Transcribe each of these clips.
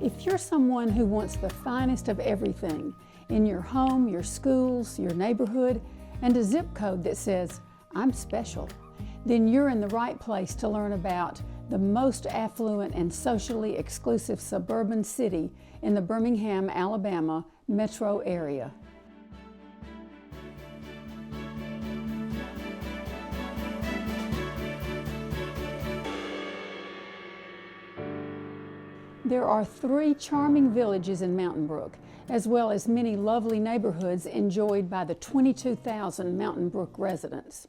If you're someone who wants the finest of everything in your home, your schools, your neighborhood, and a zip code that says, I'm special, then you're in the right place to learn about the most affluent and socially exclusive suburban city in the Birmingham, Alabama metro area. There are 3 charming villages in Mountain Brook, as well as many lovely neighborhoods enjoyed by the 22,000 Mountain Brook residents.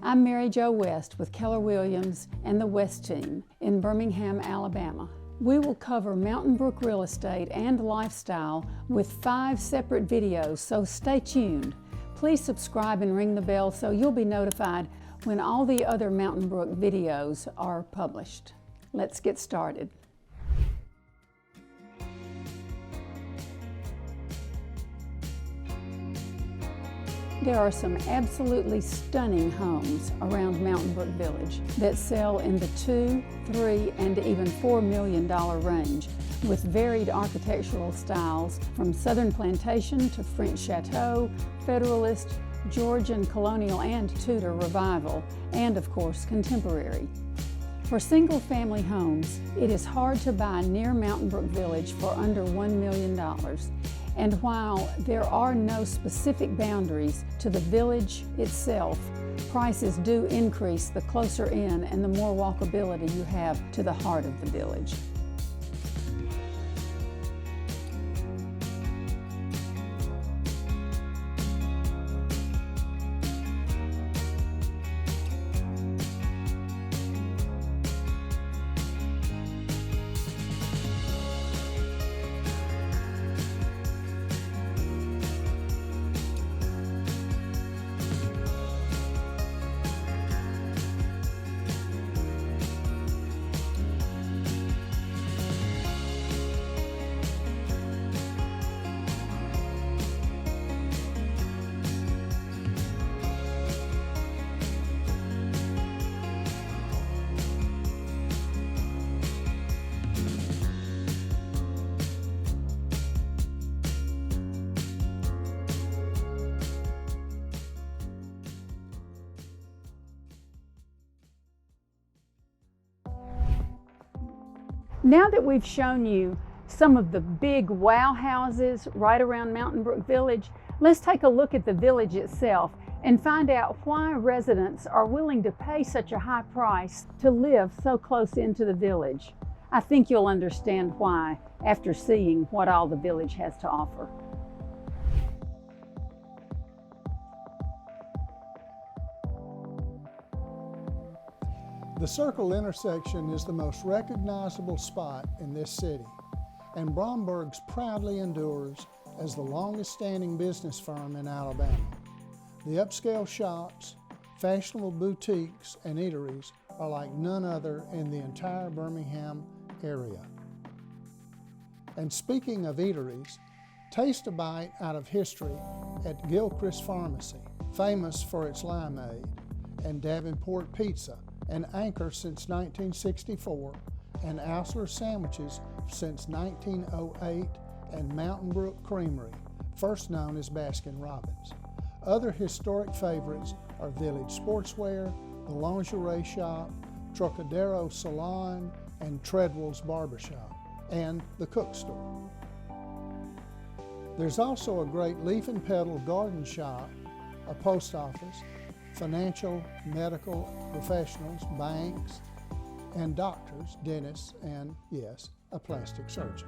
I'm Mary Jo West with Keller Williams and the West Team in Birmingham, Alabama. We will cover Mountain Brook real estate and lifestyle with 5 separate videos, so stay tuned. Please subscribe and ring the bell so you'll be notified when all the other Mountain Brook videos are published. Let's get started. There are some absolutely stunning homes around Mountain Brook Village that sell in the $2, $3, and even $4 million range with varied architectural styles from Southern Plantation to French Chateau, Federalist, Georgian Colonial and Tudor Revival, and of course Contemporary. For single-family homes, it is hard to buy near Mountain Brook Village for under $1 million. And while there are no specific boundaries to the village itself, prices do increase the closer in and the more walkability you have to the heart of the village. Now that we've shown you some of the big wow houses right around Mountain Brook Village, let's take a look at the village itself and find out why residents are willing to pay such a high price to live so close into the village. I think you'll understand why after seeing what all the village has to offer. The Circle intersection is the most recognizable spot in this city, and Bromberg's proudly endures as the longest-standing business firm in Alabama. The upscale shops, fashionable boutiques, and eateries are like none other in the entire Birmingham area. And speaking of eateries, taste a bite out of history at Gilchrist Pharmacy, famous for its limeade, and Davenport Pizza, an anchor since 1964, and Osler Sandwiches since 1908, and Mountain Brook Creamery, first known as Baskin-Robbins. Other historic favorites are Village Sportswear, the Lingerie Shop, Trocadero Salon, and Treadwell's Barbershop, and the Cook Store. There's also a great leaf and petal garden shop, a post office, financial, medical professionals, banks, and doctors, dentists, and yes, a plastic surgeon.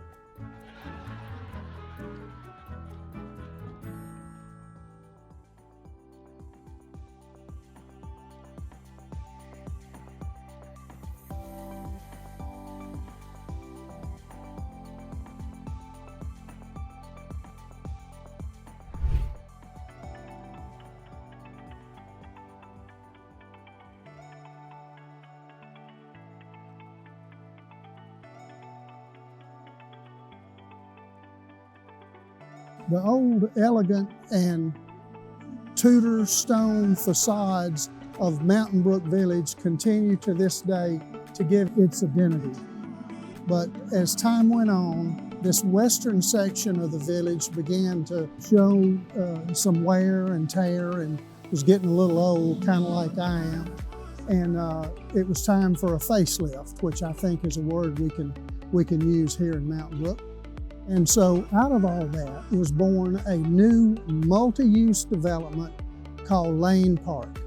The old, elegant, and Tudor stone facades of Mountain Brook Village continue to this day to give its identity. But as time went on, this western section of the village began to show some wear and tear and was getting a little old, kind of like I am. And it was time for a facelift, which I think is a word we can use here in Mountain Brook. And so out of all that was born a new multi-use development called Lane Parke,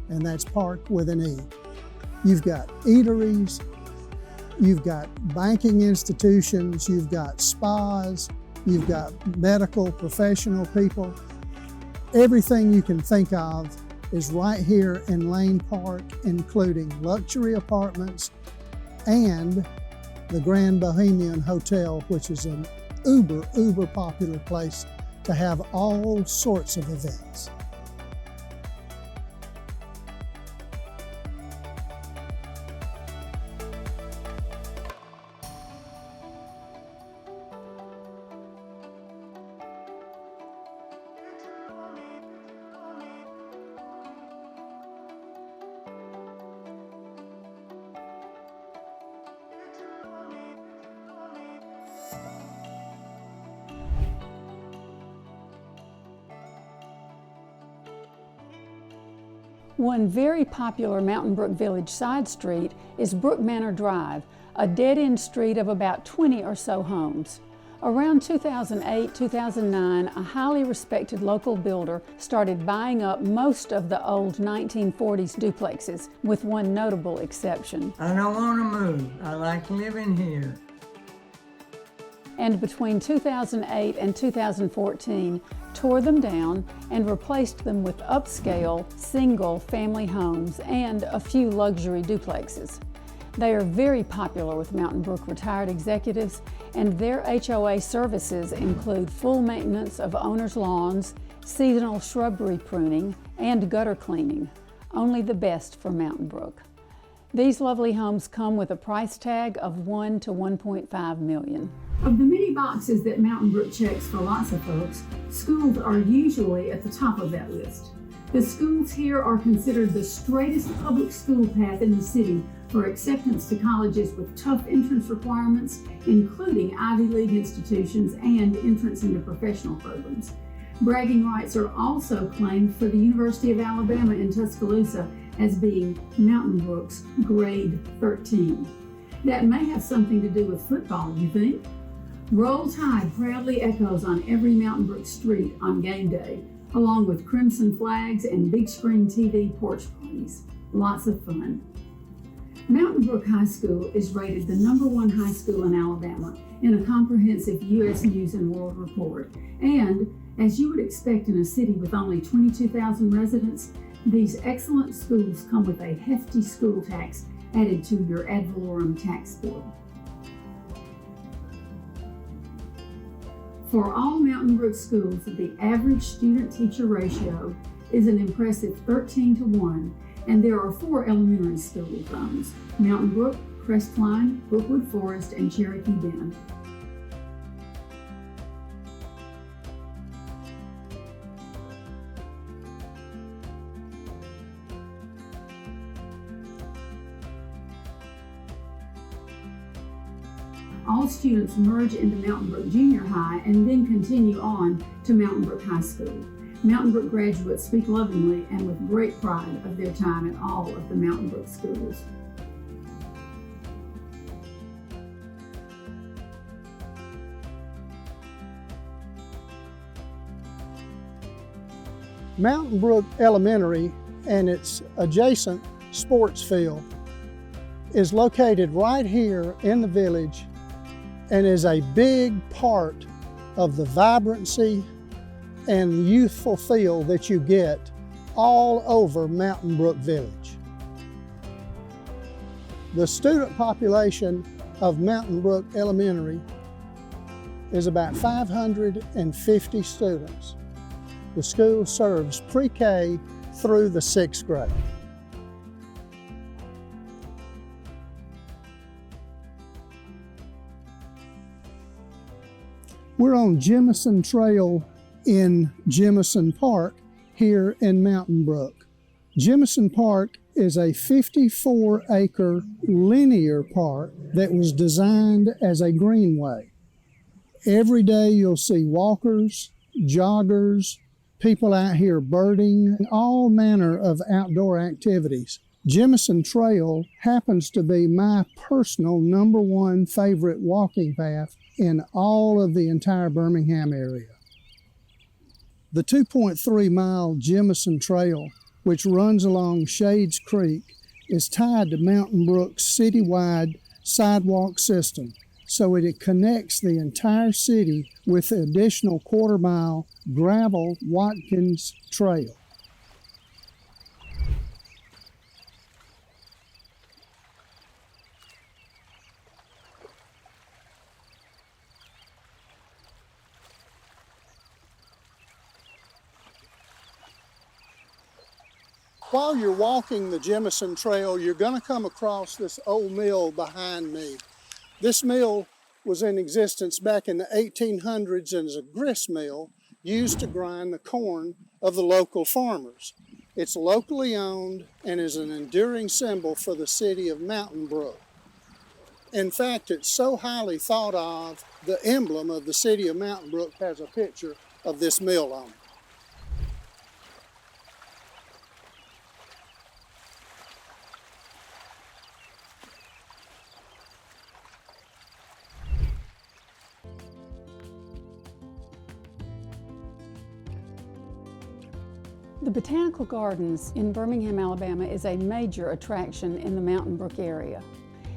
and that's Parke with an E. You've got eateries, you've got banking institutions, you've got spas, you've got medical professional people. Everything you can think of is right here in Lane Parke, including luxury apartments and the Grand Bohemian Hotel, which is an uber popular place to have all sorts of events. One very popular Mountain Brook Village side street is Brook Manor Drive, a dead-end street of about 20 or so homes. Around 2008-2009, a highly respected local builder started buying up most of the old 1940s duplexes, with one notable exception. I don't want to move. I like living here. And between 2008 and 2014, tore them down and replaced them with upscale single-family homes and a few luxury duplexes. They are very popular with Mountain Brook retired executives, and their HOA services include full maintenance of owners' lawns, seasonal shrubbery pruning, and gutter cleaning. Only the best for Mountain Brook. These lovely homes come with a price tag of $1 to $1.5 million. Of the many boxes that Mountain Brook checks for lots of folks, schools are usually at the top of that list. The schools here are considered the straightest public school path in the city for acceptance to colleges with tough entrance requirements, including Ivy League institutions and entrance into professional programs. Bragging rights are also claimed for the University of Alabama in Tuscaloosa as being Mountain Brook's grade 13. That may have something to do with football, you think? Roll Tide proudly echoes on every Mountain Brook street on game day, along with crimson flags and big screen TV porch parties. Lots of fun. Mountain Brook High School is rated the #1 high school in Alabama in a comprehensive U.S. News and World Report. And, as you would expect in a city with only 22,000 residents, these excellent schools come with a hefty school tax added to your ad valorem tax bill. For all Mountain Brook schools, the average student-teacher ratio is an impressive 13 to 1, and there are 4 elementary school zones: Mountain Brook, Crestline, Brookwood Forest, and Cherokee Bend. All students merge into Mountain Brook Junior High and then continue on to Mountain Brook High School. Mountain Brook graduates speak lovingly and with great pride of their time at all of the Mountain Brook schools. Mountain Brook Elementary and its adjacent sports field is located right here in the village and is a big part of the vibrancy and youthful feel that you get all over Mountain Brook Village. The student population of Mountain Brook Elementary is about 550 students. The school serves pre-K through the 6th grade. We're on Jemison Trail in Jemison Park here in Mountain Brook. Jemison Park is a 54-acre linear park that was designed as a greenway. Every day you'll see walkers, joggers, people out here birding, all manner of outdoor activities. Jemison Trail happens to be my personal #1 favorite walking path in all of the entire Birmingham area. The 2.3-mile Jemison Trail, which runs along Shades Creek, is tied to Mountain Brook's citywide sidewalk system, so it connects the entire city with the additional quarter-mile gravel Watkins Trail. While you're walking the Jemison Trail, you're going to come across this old mill behind me. This mill was in existence back in the 1800s and is a grist mill used to grind the corn of the local farmers. It's locally owned and is an enduring symbol for the city of Mountain Brook. In fact, it's so highly thought of, the emblem of the city of Mountain Brook has a picture of this mill owner. The Botanical Gardens in Birmingham, Alabama is a major attraction in the Mountain Brook area.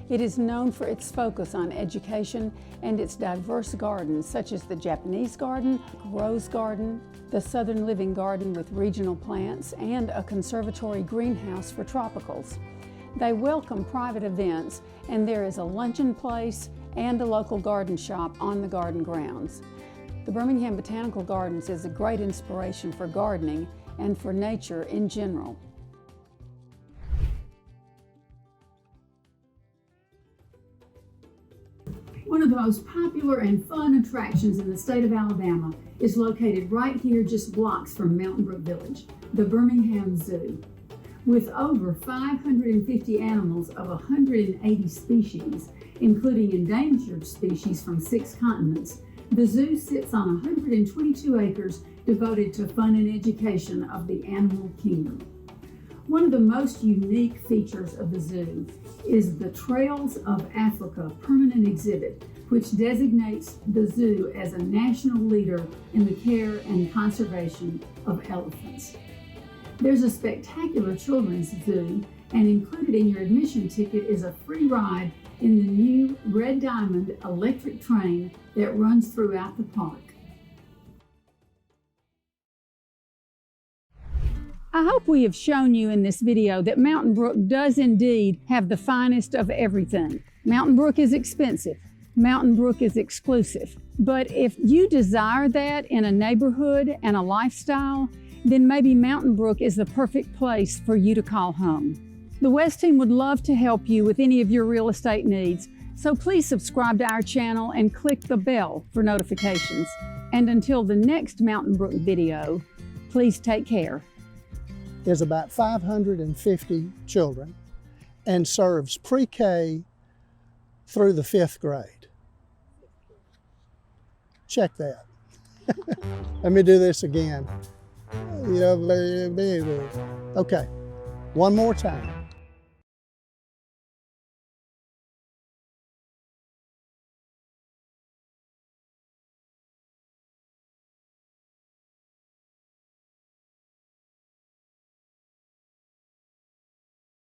It is known for its focus on education and its diverse gardens such as the Japanese Garden, Rose Garden, the Southern Living Garden with regional plants, and a conservatory greenhouse for tropicals. They welcome private events, and there is a luncheon place and a local garden shop on the garden grounds. The Birmingham Botanical Gardens is a great inspiration for gardening and for nature in general. One of the most popular and fun attractions in the state of Alabama is located right here just blocks from Mountain Brook Village, the Birmingham Zoo. With over 550 animals of 180 species, including endangered species from 6 continents, the zoo sits on 122 acres devoted to fun and education of the animal kingdom. One of the most unique features of the zoo is the Trails of Africa permanent exhibit, which designates the zoo as a national leader in the care and conservation of elephants. There's a spectacular children's zoo, and included in your admission ticket is a free ride in the new Red Diamond electric train that runs throughout the park. I hope we have shown you in this video that Mountain Brook does indeed have the finest of everything. Mountain Brook is expensive. Mountain Brook is exclusive. But if you desire that in a neighborhood and a lifestyle, then maybe Mountain Brook is the perfect place for you to call home. The West team would love to help you with any of your real estate needs, so please subscribe to our channel and click the bell for notifications. And until the next Mountain Brook video, please take care. There's about 550 children and serves pre-K through the 5th grade. Check that. Let me do this again. Okay, one more time.